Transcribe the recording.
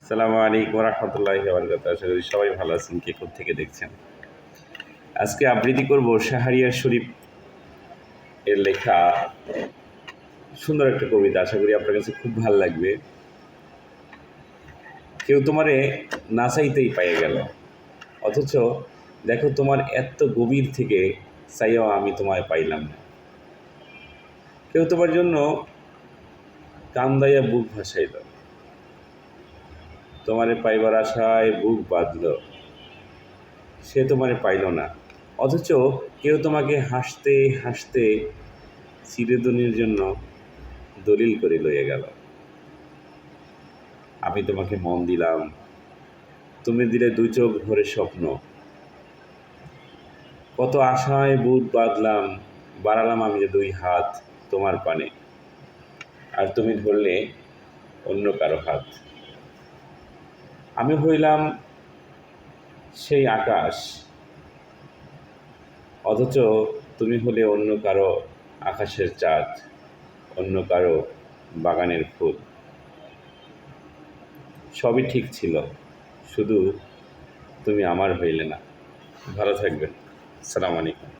আসসালামু আলাইকুম রহমতুল্লাহি ওয়া বারাকাতুহু। আশা করি সবাই ভালো আছেন। কে থেকে দেখছেন? আজকে আবৃত্তি করব শাহরিয়ার শরীফ এর লেখা সুন্দর একটা কবিতা। আশা করি আপনার কাছে খুব ভালো লাগবে। কেউ তোমারে না চাইতেই পাইয়ে গেল, অথচ দেখো তোমার এত গভীর থেকে চাইয়াও আমি তোমায় পাইলাম না। কেউ তোমার জন্য কান্দাইয়া বুক ভাসাইল, তোমারে পাইবার আশায় বুক বাঁধল, সে তোমারে পাইল না। অথচ কেউ তোমাকে হাসতে হাসতে চিরদিনের জন্য দলিল করে লইয়া গেল। আমি তোমাকে মন দিলাম, তুমি দিলে দুই চোখ ভরে স্বপ্ন। কত আশায় বুক বাঁধলাম, বাড়ালাম আমি যে দুই হাত তোমার পানে, আর তুমি ধরলে অন্য কারো হাত। আমি হইলাম সেই আকাশ, অথচ তুমি হলে অন্য কারো আকাশের চাঁদ, অন্য কারো বাগানের ফুল। সবই ঠিক ছিল, শুধু তুমি আমার হইলে না। ভালো থাকবেন। আসসালামু আলাইকুম।